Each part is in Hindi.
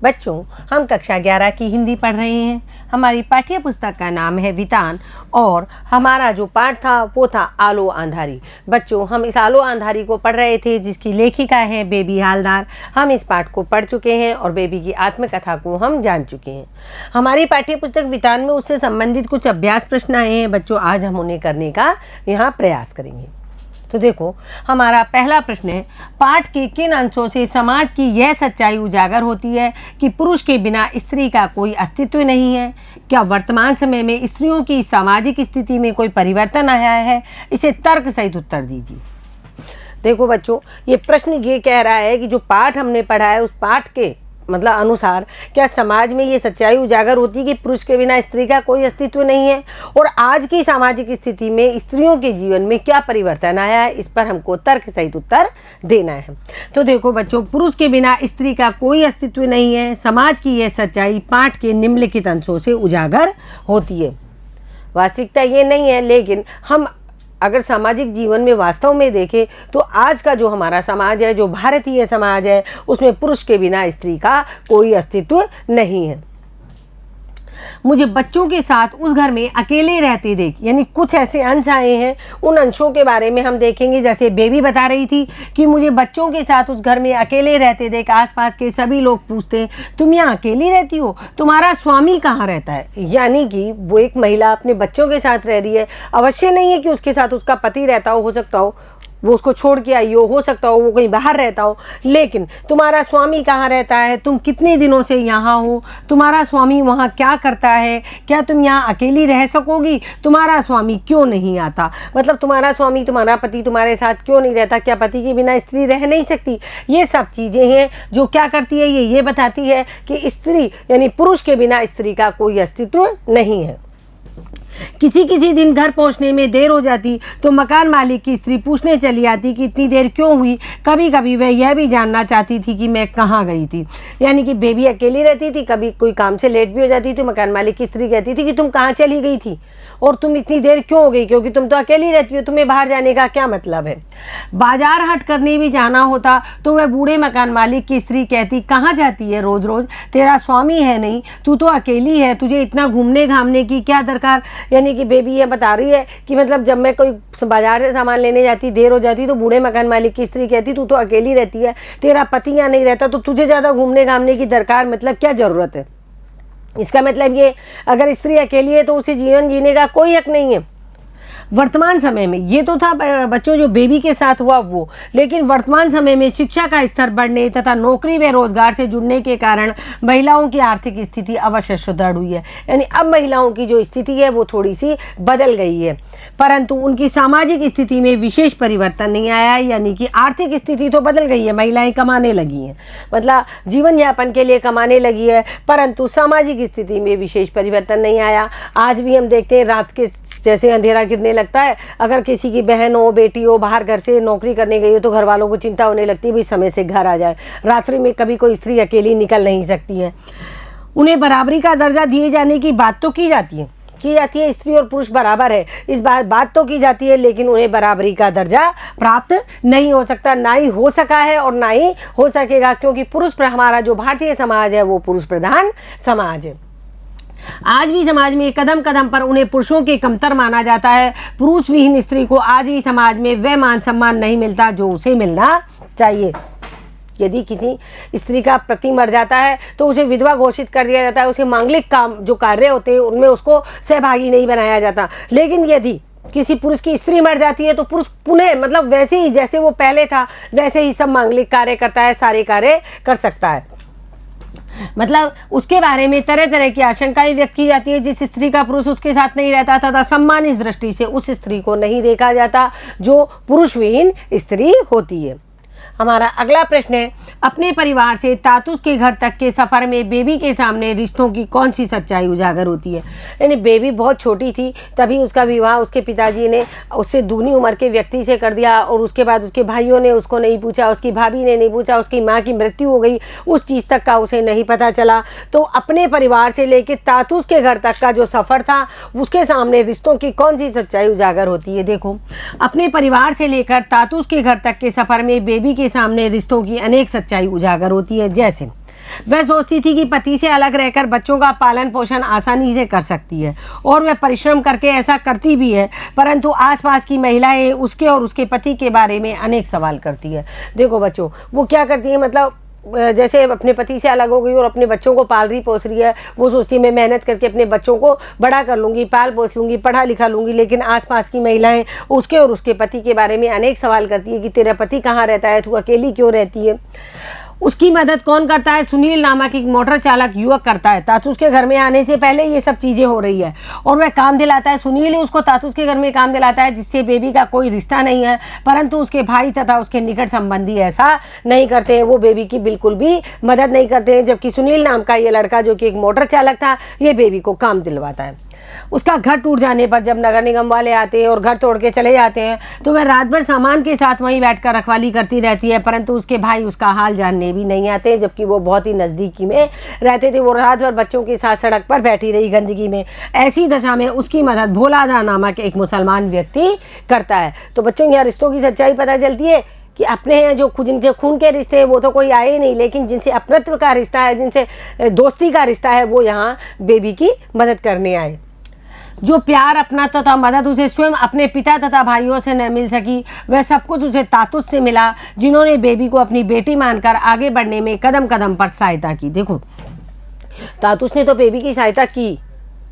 बच्चों, हम कक्षा 11 की हिंदी पढ़ रहे हैं। हमारी पाठ्य पुस्तक का नाम है वितान और हमारा जो पाठ था वो था आलो आंधारी। बच्चों, हम इस आलो आंधारी को पढ़ रहे थे जिसकी लेखिका है बेबी हालदार। हम इस पाठ को पढ़ चुके हैं और बेबी की आत्मकथा को हम जान चुके हैं। हमारी पाठ्य पुस्तक वितान में उससे संबंधित कुछ अभ्यास प्रश्न आए हैं बच्चों, आज हम उन्हें करने का यहाँ प्रयास करेंगे। तो देखो, हमारा पहला प्रश्न है, पाठ के किन अंशों से समाज की यह सच्चाई उजागर होती है कि पुरुष के बिना स्त्री का कोई अस्तित्व नहीं है? क्या वर्तमान समय में स्त्रियों की सामाजिक स्थिति में कोई परिवर्तन आया है? इसे तर्क सहित उत्तर दीजिए। देखो बच्चों, ये प्रश्न ये कह रहा है कि जो पाठ हमने पढ़ा है उस पाठ के अनुसार क्या समाज में ये सच्चाई उजागर होती है कि पुरुष के बिना स्त्री का कोई अस्तित्व नहीं है, और आज की सामाजिक स्थिति में स्त्रियों के जीवन में क्या परिवर्तन आया है, इस पर हमको तर्क सहित उत्तर देना है। तो देखो बच्चों, पुरुष के बिना स्त्री का कोई अस्तित्व नहीं है, समाज की यह सच्चाई पाठ के निम्नलिखित अंशों से उजागर होती है। वास्तविकता ये नहीं है, लेकिन हम अगर सामाजिक जीवन में वास्तव में देखें तो आज का जो हमारा समाज है, जो भारतीय समाज है, उसमें पुरुष के बिना स्त्री का कोई अस्तित्व नहीं है। मुझे बच्चों के साथ उस घर में अकेले रहते देख, यानी कुछ ऐसे अंश आए हैं, उन अंशों के बारे में हम देखेंगे। जैसे बेबी बता रही थी कि मुझे बच्चों के साथ उस घर में अकेले रहते देख आसपास के सभी लोग पूछते हैं, तुम यहाँ अकेली रहती हो, तुम्हारा स्वामी कहाँ रहता है? यानी कि वो एक महिला अपने बच्चों के साथ रह रही है। अवश्य नहीं है कि उसके साथ उसका पति रहता हो सकता हो वो उसको छोड़ के आई हो सकता हो वो कहीं बाहर रहता हो, लेकिन तुम्हारा स्वामी कहाँ रहता है, तुम कितने दिनों से यहाँ हो, तुम्हारा स्वामी वहाँ क्या करता है, क्या तुम यहाँ अकेली रह सकोगी, तुम्हारा स्वामी क्यों नहीं आता? मतलब तुम्हारा स्वामी, तुम्हारा पति तुम्हारे साथ क्यों नहीं रहता? क्या पति के बिना स्त्री रह नहीं सकती? ये सब चीज़ें हैं जो क्या करती है, ये बताती है कि स्त्री यानी पुरुष के बिना स्त्री का कोई अस्तित्व नहीं है। किसी दिन घर पहुंचने में देर हो जाती तो मकान मालिक की स्त्री पूछने चली आती कि इतनी देर क्यों हुई। कभी कभी वह यह भी जानना चाहती थी कि मैं कहाँ गई थी। यानी कि बेबी अकेली रहती थी, कभी कोई काम से लेट भी हो जाती तो मकान मालिक की स्त्री कहती थी कि तुम कहाँ चली गई थी और तुम इतनी देर क्यों हो गई, क्योंकि तुम तो अकेली रहती हो, तुम्हें बाहर जाने का क्या मतलब है। बाजार हाट करने भी जाना होता तो वह बूढ़े मकान मालिक की स्त्री कहती, कहाँ जाती है रोज रोज, तेरा स्वामी है नहीं, तू तो अकेली है, तुझे इतना घूमने घामने की क्या दरकार। यानी कि बेबी ये बता रही है कि मतलब जब मैं कोई बाजार से सामान लेने जाती, देर हो जाती तो बूढ़े मकान मालिक की स्त्री कहती, तू तो अकेली रहती है, तेरा पति यहाँ नहीं रहता, तो तुझे ज़्यादा घूमने घामने की दरकार, मतलब क्या ज़रूरत है। इसका मतलब ये, अगर स्त्री अकेली है तो उसे जीवन जीने का कोई हक नहीं है। वर्तमान समय में ये तो था बच्चों जो बेबी के साथ हुआ वो, लेकिन वर्तमान समय में शिक्षा का स्तर बढ़ने तथा नौकरी व रोजगार से जुड़ने के कारण महिलाओं की आर्थिक स्थिति अवश्य सुदृढ़ हुई है। यानी अब महिलाओं की जो स्थिति है वो थोड़ी सी बदल गई है, परंतु उनकी सामाजिक स्थिति में विशेष परिवर्तन नहीं आया है। यानी कि आर्थिक स्थिति तो बदल गई है, महिलाएं कमाने लगी हैं, मतलब जीवन यापन के लिए कमाने लगी है, परंतु सामाजिक स्थिति में विशेष परिवर्तन नहीं आया। आज भी हम देखते हैं रात के जैसे अंधेरा गिरने लगता है, अगर किसी की बहन हो, बेटी हो, बाहर घर से नौकरी करने गई हो तो घर वालों को चिंता होने लगती है, भाई समय से घर आ जाए। रात्रि में कभी कोई स्त्री अकेली निकल नहीं सकती है। उन्हें बराबरी का दर्जा दिए जाने की बात तो की जाती है, स्त्री और पुरुष बराबर है, इस बात तो की जाती है, लेकिन उन्हें बराबरी का दर्जा प्राप्त नहीं हो सकता, ना ही हो सका है और ना ही हो सकेगा, क्योंकि हमारा जो भारतीय समाज है वो पुरुष प्रधान समाज है। आज भी समाज में कदम कदम पर उन्हें पुरुषों के कमतर माना जाता है। पुरुष विहीन स्त्री को आज भी समाज में वह मान सम्मान नहीं मिलता जो उसे मिलना चाहिए। यदि किसी स्त्री का पति मर जाता है तो उसे विधवा घोषित कर दिया जाता है, उसे मांगलिक काम जो कार्य होते हैं उनमें उसको सहभागी नहीं बनाया जाता। लेकिन यदि किसी पुरुष की स्त्री मर जाती है तो पुरुष पुनः मतलब वैसे ही जैसे वो पहले था वैसे ही सब मांगलिक कार्य करता है, सारे कार्य कर सकता है। मतलब उसके बारे में तरह तरह की आशंकाएं व्यक्त की जाती है। जिस स्त्री का पुरुष उसके साथ नहीं रहता तथा सम्मान इस दृष्टि से उस स्त्री को नहीं देखा जाता जो पुरुष विहीन स्त्री होती है। हमारा अगला प्रश्न है, अपने परिवार से तातुस के घर तक के सफ़र में बेबी के सामने रिश्तों की कौन सी सच्चाई उजागर होती है? यानी बेबी बहुत छोटी थी तभी उसका विवाह उसके पिताजी ने उससे दूनी उम्र के व्यक्ति से कर दिया, और उसके बाद उसके भाइयों ने उसको नहीं पूछा, उसकी भाभी ने नहीं पूछा, उसकी माँ की मृत्यु हो गई, उस चीज़ तक का उसे नहीं पता चला। तो अपने परिवार से लेकर तातुस के घर तक का जो सफ़र था उसके सामने रिश्तों की कौन सी सच्चाई उजागर होती है? देखो, अपने परिवार से लेकर तातुस के घर तक के सफ़र में बेबी के सामने रिश्तों की अनेक सच्चाई उजागर होती है। जैसे वह सोचती थी कि पति से अलग रहकर बच्चों का पालन पोषण आसानी से कर सकती है और वह परिश्रम करके ऐसा करती भी है, परंतु आसपास की महिलाएं उसके और उसके पति के बारे में अनेक सवाल करती है। देखो बच्चों, वो क्या करती है, मतलब जैसे अपने पति से अलग हो गई और अपने बच्चों को पाल रही पोस रही है। वो सोचती है मैं मेहनत करके अपने बच्चों को बड़ा कर लूँगी, पाल पोस लूँगी, पढ़ा लिखा लूँगी, लेकिन आसपास की महिलाएं उसके और उसके पति के बारे में अनेक सवाल करती है कि तेरा पति कहाँ रहता है, तू अकेली क्यों रहती है। उसकी मदद कौन करता है? सुनील नामक एक मोटर चालक युवक करता है। तातुस के घर में आने से पहले ये सब चीज़ें हो रही है और वह काम दिलाता है। सुनील ही उसको तातुस के घर में काम दिलाता है, जिससे बेबी का कोई रिश्ता नहीं है, परंतु उसके भाई तथा उसके निकट संबंधी ऐसा नहीं करते हैं। वो बेबी की बिल्कुल भी मदद नहीं करते हैं, जबकि सुनील नाम का ये लड़का जो कि एक मोटर चालक था, ये बेबी को काम दिलवाता है। उसका घर टूट जाने पर जब नगर निगम वाले आते हैं और घर तोड़ के चले जाते हैं तो वह रात भर सामान के साथ वहीं बैठकर रखवाली करती रहती है, परंतु उसके भाई उसका हाल जानने भी नहीं आते, जबकि वो बहुत ही नज़दीकी में रहते थे। वो रात भर बच्चों के साथ सड़क पर बैठी रही गंदगी में। ऐसी दशा में उसकी मदद भोलादा नामक एक मुसलमान व्यक्ति करता है। तो बच्चों, यहाँ रिश्तों की सच्चाई पता चलती है कि अपने हैं जो खून के रिश्ते हैं वो तो कोई आए ही नहीं, लेकिन जिनसे अपनत्व का रिश्ता है, जिनसे दोस्ती का रिश्ता है, वो यहाँ बेबी की मदद करने आए। जो प्यार, अपना तथा मदद उसे स्वयं अपने पिता तथा भाइयों से न मिल सकी, वह सब कुछ उसे तातुस से मिला, जिन्होंने बेबी को अपनी बेटी मानकर आगे बढ़ने में कदम कदम पर सहायता की। देखो, तातुस ने तो बेबी की सहायता की,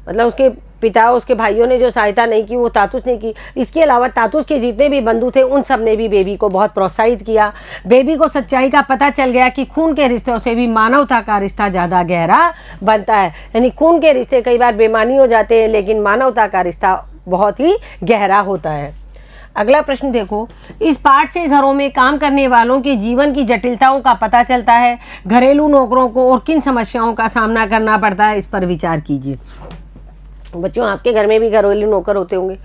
मतलब उसके पिता उसके भाइयों ने जो सहायता नहीं की वो तातुस ने की। इसके अलावा तातुस के जितने भी बंधु थे उन सब ने भी बेबी को बहुत प्रोत्साहित किया। बेबी को सच्चाई का पता चल गया कि खून के रिश्तों से भी मानवता का रिश्ता ज़्यादा गहरा बनता है। यानी खून के रिश्ते कई बार बेईमानी हो जाते हैं, लेकिन मानवता का रिश्ता बहुत ही गहरा होता है। अगला प्रश्न देखो, इस पाठ से घरों में काम करने वालों के जीवन की जटिलताओं का पता चलता है। घरेलू नौकरों को और किन समस्याओं का सामना करना पड़ता है, इस पर विचार कीजिए। बच्चों, आपके घर में भी घरेलू नौकर होते होंगे।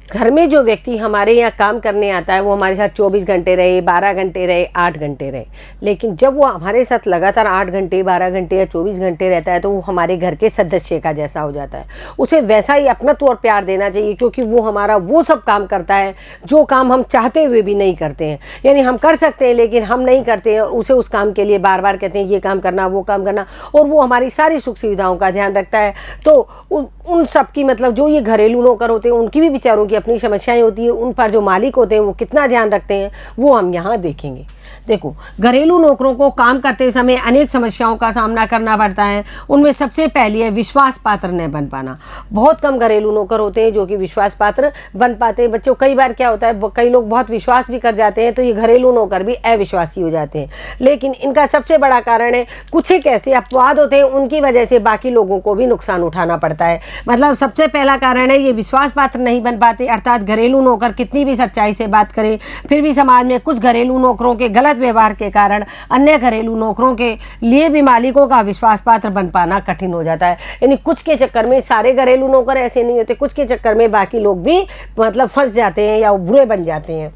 घर में जो व्यक्ति हमारे यहाँ काम करने आता है वो हमारे साथ 24 घंटे रहे, 12 घंटे रहे, 8 घंटे रहे, लेकिन जब वो हमारे साथ लगातार 8 घंटे, 12 घंटे या 24 घंटे रहता है तो वो हमारे घर के सदस्य का जैसा हो जाता है। उसे वैसा ही अपनत्व और प्यार देना चाहिए, क्योंकि वो हमारा वो सब काम करता है जो काम हम चाहते हुए भी नहीं करते हैं। यानी हम कर सकते हैं लेकिन हम नहीं करते हैं, और उसे उस काम के लिए बार बार कहते हैं ये काम करना, वो काम करना, और वो हमारी सारी सुख सुविधाओं का ध्यान रखता है। तो उन सब की, मतलब जो ये घरेलू नौकर होते हैं उनकी भी बेचारों की अपनी समस्याएं होती है, उन पर जो मालिक होते हैं वो कितना ध्यान रखते हैं वो हम यहाँ देखेंगे। देखो, घरेलू नौकरों को काम करते समय अनेक समस्याओं का सामना करना पड़ता है। उनमें सबसे पहली है विश्वास पात्र न बन पाना। बहुत कम घरेलू नौकर होते हैं जो कि विश्वास पात्र बन पाते हैं। बच्चों, कई बार क्या होता है, कई लोग बहुत विश्वास भी कर जाते हैं तो ये घरेलू नौकर भी अविश्वासी हो जाते हैं। लेकिन इनका सबसे बड़ा कारण है कुछ एक ऐसे अपवाद होते हैं, उनकी वजह से बाकी लोगों को भी नुकसान उठाना पड़ता है। मतलब सबसे पहला कारण है ये विश्वास पात्र नहीं बन पाते, अर्थात घरेलू नौकर कितनी भी सच्चाई से बात करे फिर भी समाज में कुछ घरेलू नौकरों के गलत व्यवहार के कारण अन्य घरेलू नौकरों के लिए भी मालिकों का विश्वास पात्र बन पाना कठिन हो जाता है। यानी कुछ के चक्कर में सारे घरेलू नौकर ऐसे नहीं होते, कुछ के चक्कर में बाकी लोग भी मतलब फंस जाते हैं या बुरे बन जाते हैं।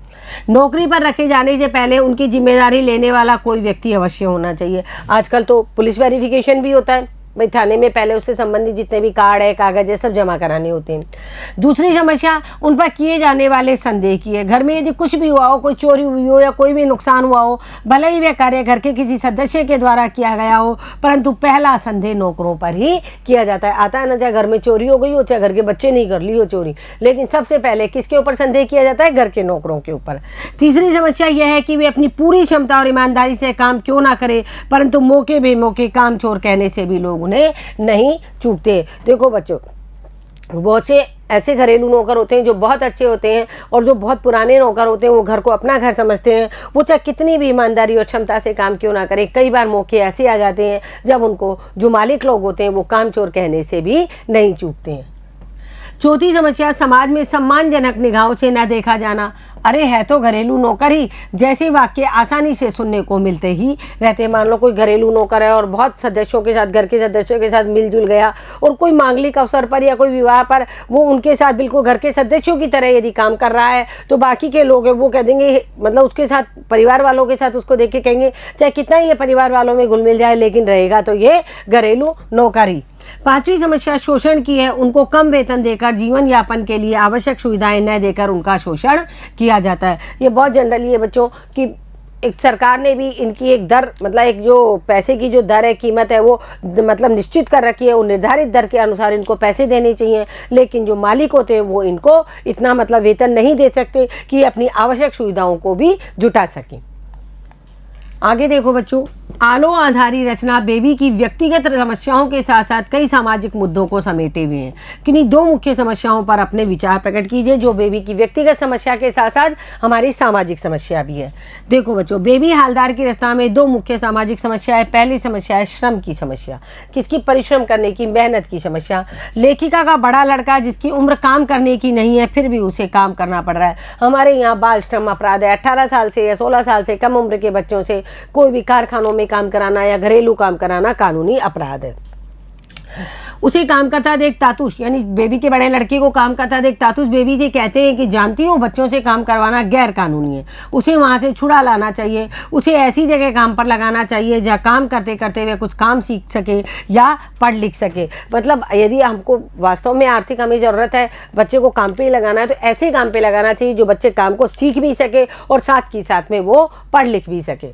नौकरी पर रखे जाने से पहले उनकी जिम्मेदारी लेने वाला कोई व्यक्ति अवश्य होना चाहिए। आजकल तो पुलिस वेरिफिकेशन भी होता है भाई, थाने में पहले उससे संबंधित जितने भी कार्ड है, कागज है, सब जमा कराने होते हैं। दूसरी समस्या उन पर किए जाने वाले संदेह की है। घर में यदि कुछ भी हुआ हो, कोई चोरी हुई हो या कोई भी नुकसान हुआ हो, भले ही वह कार्य घर के किसी सदस्य के द्वारा किया गया हो, परंतु पहला संदेह नौकरों पर ही किया जाता है। आता है ना, चाहे घर में चोरी हो गई हो, चाहे घर के बच्चे नहीं कर ली हो चोरी, लेकिन सबसे पहले किसके ऊपर संदेह किया जाता है? घर के नौकरों के ऊपर। तीसरी समस्या यह है कि वे अपनी पूरी क्षमता और ईमानदारी से काम क्यों ना करे, परंतु मौके बेमौके काम चोर कहने से भी लोग उन्हें नहीं चूकते। देखो बच्चों, बहुत से ऐसे घरेलू नौकर होते हैं जो बहुत अच्छे होते हैं, और जो बहुत पुराने नौकर होते हैं वो घर को अपना घर समझते हैं। वो चाहे कितनी भी ईमानदारी और क्षमता से काम क्यों ना करें, कई बार मौके ऐसे आ जाते हैं जब उनको जो मालिक लोग होते हैं वो काम चोर कहने से भी नहीं चूकते हैं। चौथी समस्या समाज में सम्मानजनक निगाहों से न देखा जाना। अरे है तो घरेलू नौकर ही, जैसे वाक्य आसानी से सुनने को मिलते ही रहते। मान लो कोई घरेलू नौकर है और बहुत सदस्यों के साथ, घर के सदस्यों के साथ मिलजुल गया, और कोई मांगलिक अवसर पर या कोई विवाह पर वो उनके साथ बिल्कुल घर के सदस्यों की तरह यदि काम कर रहा है, तो बाकी के लोग हैं वो कह देंगे, मतलब उसके साथ परिवार वालों के साथ उसको देख के कहेंगे चाहे कितना ही ये परिवार वालों में घुल मिल जाए, लेकिन रहेगा तो ये घरेलू नौकर ही। पांचवी समस्या शोषण की है। उनको कम वेतन देकर जीवन यापन के लिए आवश्यक सुविधाएं न देकर उनका शोषण किया जाता है। ये बहुत जनरली है बच्चों कि एक सरकार ने भी इनकी एक दर, मतलब एक जो पैसे की जो दर है, कीमत है, वो मतलब निश्चित कर रखी है। वो निर्धारित दर के अनुसार इनको पैसे देने चाहिए, लेकिन जो मालिक होते हैं वो इनको इतना मतलब वेतन नहीं दे सकते कि अपनी आवश्यक सुविधाओं को भी जुटा सकें। आगे देखो बच्चों, आलो आधारी रचना बेबी की व्यक्तिगत समस्याओं के साथ साथ कई सामाजिक मुद्दों को समेटे हुए हैं। किन्हीं दो मुख्य समस्याओं पर अपने विचार प्रकट कीजिए, जो बेबी की व्यक्तिगत समस्या के साथ साथ हमारी सामाजिक समस्या भी है। देखो बच्चों, बेबी हालदार की रचना में दो मुख्य सामाजिक समस्या है। पहली समस्या है श्रम की समस्या, किसकी? परिश्रम करने की, मेहनत की समस्या। लेखिका का बड़ा लड़का जिसकी उम्र काम करने की नहीं है, फिर भी उसे काम करना पड़ रहा है। हमारे यहाँ बाल श्रम अपराध है। 18 साल से या 16 साल से कम उम्र के बच्चों से कोई भी कारखानों में काम कराना या घरेलू काम कराना कानूनी अपराध है। उसे काम करता देख तातुश, यानी बेबी के बड़े लड़के को काम करता देख तातुश बेबी से कहते हैं कि जानती हो बच्चों से काम करवाना गैर कानूनी है, उसे वहाँ से छुड़ा लाना चाहिए, उसे ऐसी जगह काम पर लगाना चाहिए जहाँ काम करते करते हुए कुछ काम सीख सके या पढ़ लिख सके। मतलब यदि हमको वास्तव में आर्थिक हमें ज़रूरत है, बच्चे को काम पे ही लगाना है, तो ऐसे काम पे लगाना चाहिए जो बच्चे काम को सीख भी सके और साथ ही साथ में वो पढ़ लिख भी सके।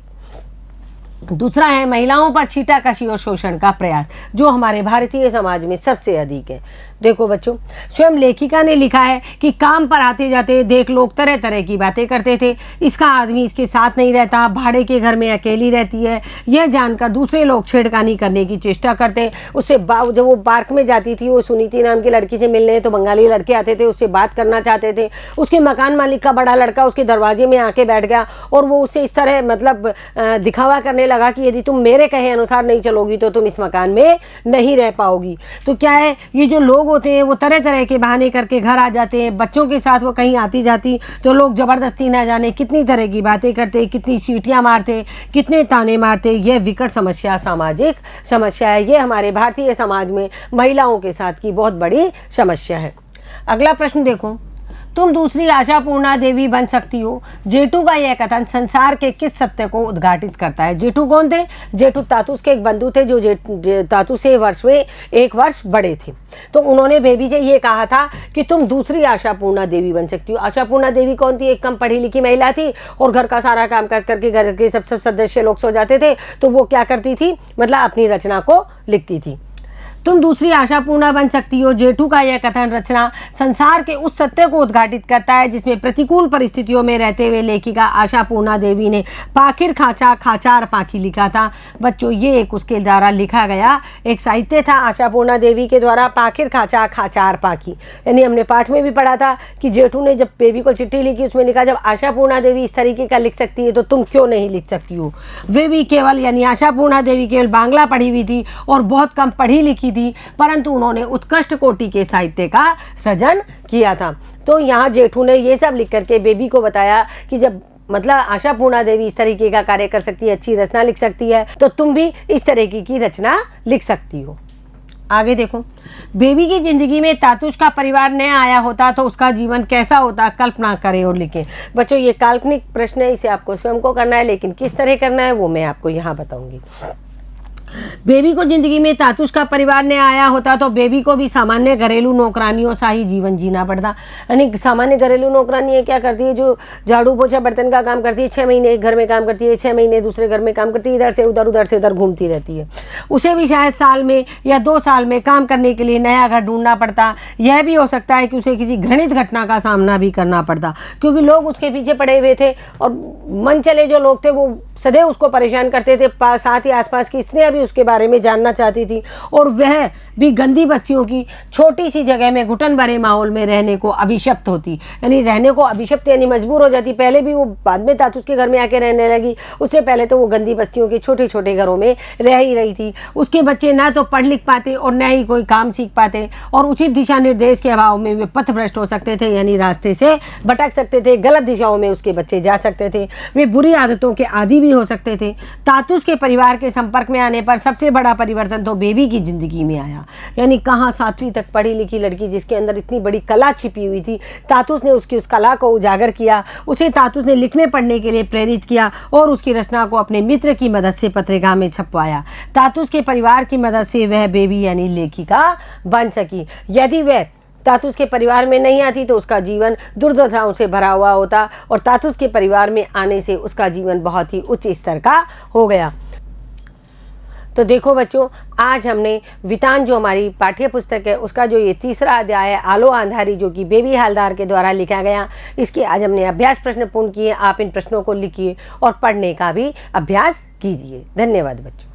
दूसरा है महिलाओं पर छीटाकशी और शोषण का प्रयास, जो हमारे भारतीय समाज में सबसे अधिक है। देखो बच्चों, स्वयं लेखिका ने लिखा है कि काम पर आते जाते देख लोग तरह तरह की बातें करते थे। इसका आदमी इसके साथ नहीं रहता, भाड़े के घर में अकेली रहती है, यह जानकर दूसरे लोग छेड़खानी करने की चेष्टा करते। उससे जब वो पार्क में जाती थी, वो सुनीति नाम की लड़की से मिलने, तो बंगाली लड़के आते थे, उससे बात करना चाहते थे। उसके मकान मालिक का बड़ा लड़का उसके दरवाजे में आके बैठ गया और वो उससे इस तरह मतलब दिखावा करने लगा कि यदि तुम मेरे कहे अनुसार नहीं चलोगी तो तुम इस मकान में नहीं रह पाओगी। तो क्या है, ये जो लोग होते हैं वो तरह तरह के बहाने करके घर आ जाते हैं। बच्चों के साथ वो कहीं आती जाती तो लोग ज़बरदस्ती ना जाने कितनी तरह की बातें करते, कितनी सीटियाँ मारते, कितने ताने मारते। यह विकट समस्या, सामाजिक समस्या है। ये हमारे भारतीय समाज में महिलाओं के साथ की बहुत बड़ी समस्या है। अगला प्रश्न देखो, तुम दूसरी आशापूर्णा देवी बन सकती हो। जेठू का यह कथन संसार के किस सत्य को उद्घाटित करता है? जेठू कौन थे? जेठू तातुस के एक बंधु थे, जो तातुस से वर्ष में 1 वर्ष बड़े थे। तो उन्होंने बेबी से ये कहा था कि तुम दूसरी आशापूर्णा देवी बन सकती हो। आशापूर्णा देवी कौन थी? एक कम पढ़ी लिखी महिला थी और घर का सारा काम काज करके घर के सब सदस्य लोग सो जाते थे, तो वो क्या करती थी, मतलब अपनी रचना को लिखती थी। तुम दूसरी आशापूर्णा बन सकती हो। जेठू का यह कथन रचना संसार के उस सत्य को उद्घाटित करता है जिसमें प्रतिकूल परिस्थितियों में रहते हुए लेखिका आशापूर्णा देवी ने पाखिर खाचा खाचार पाखी लिखा था। बच्चों, ये एक उसके द्वारा लिखा गया एक साहित्य था आशापूर्णा देवी के द्वारा, पाखिर खाचा खाचार पाखी। यानी हमने पाठ में भी पढ़ा था कि जेठू ने जब बेबी को चिट्ठी लिखी, उसमें लिखा जब आशापूर्णा देवी इस तरीके का लिख सकती है तो तुम क्यों नहीं लिख सकती हो। वे भी केवल, यानी आशापूर्णा देवी केवल बांग्ला पढ़ी हुई थी और बहुत कम पढ़ी लिखी थी, परंतु उन्होंने उत्कृष्ट कोटि के साहित्य का सृजन किया था। तो यहाँ जेठू ने ये सब लिख करके बेबी को बताया कि जब मतलब आशापूर्णा देवी इस तरीके का कार्य कर सकती है, अच्छी रचना लिख सकती है, तो तुम भी इस तरीके की रचना लिख सकती हो। आगे देखो, बेबी की जिंदगी में तातुश का परिवार न आया होता तो उसका जीवन कैसा होता, कल्पना करें और लिखें। बच्चों, ये काल्पनिक प्रश्न है, इसे आपको स्वयं को करना है, लेकिन किस तरह करना है वो मैं आपको यहाँ बताऊंगी। बेबी को जिंदगी में तातुश का परिवार ने आया होता तो बेबी को भी सामान्य घरेलू नौकरानियों सा ही जीवन जीना पड़ता। यानी सामान्य घरेलू नौकरानी क्या करती है, जो झाड़ू पोछा बर्तन का काम करती है, 6 महीने एक घर में काम करती है, 6 महीने दूसरे घर में काम करती है, इधर से उधर घूमती रहती है। उसे भी शायद साल में या 2 साल में काम करने के लिए नया घर ढूंढना पड़ता। यह भी हो सकता है कि उसे किसी घृणित घटना का सामना भी करना पड़ता, क्योंकि लोग उसके पीछे पड़े हुए थे और मन चले जो लोग थे वो सदैव उसको परेशान करते थे। साथ ही आसपास की स्त्रियां भी उसके बारे में जानना चाहती थी और वह भी गंदी बस्तियों की छोटी सी जगह में घुटन भरे माहौल में रहने को अभिशप्त होती। यानी रहने को अभिशप्त यानी मजबूर हो जाती। पहले भी वो बाद में तातुस के घर में आके रहने लगी, उससे पहले तो वो गंदी बस्तियों के छोटे छोटे घरों में रह ही रही थी। उसके बच्चे ना तो पढ़ लिख पाते और न ही कोई काम सीख पाते और उचित दिशा निर्देश के अभाव में वे पथभ्रष्ट हो सकते थे, यानी रास्ते से भटक सकते थे, गलत दिशाओं में उसके बच्चे जा सकते थे, वे बुरी आदतों के आदी भी हो सकते थे। तातुस के परिवार के संपर्क में आने पर सबसे बड़ा परिवर्तन तो बेबी की जिंदगी में आया। यानी कहाँ 7वीं तक पढ़ी लिखी लड़की जिसके अंदर इतनी बड़ी कला छिपी हुई थी, तातुस ने उसकी उस कला को उजागर किया। उसे तातुस ने लिखने पढ़ने के लिए प्रेरित किया और उसकी रचना को अपने मित्र की मदद से पत्रिका में छपवाया। तातुस के परिवार की मदद से वह बेबी यानी लेखिका बन सकी। यदि वह तातुस के परिवार में नहीं आती तो उसका जीवन दुर्दशाओं से भरा हुआ होता, और तातुस के परिवार में आने से उसका जीवन बहुत ही उच्च स्तर का हो गया। तो देखो बच्चों, आज हमने वितान जो हमारी पाठ्य पुस्तक है उसका जो ये तीसरा अध्याय है आलो आंधारी, जो कि बेबी हलदार के द्वारा लिखा गया, इसके आज हमने अभ्यास प्रश्न पूर्ण किए। आप इन प्रश्नों को लिखिए और पढ़ने का भी अभ्यास कीजिए। धन्यवाद बच्चों।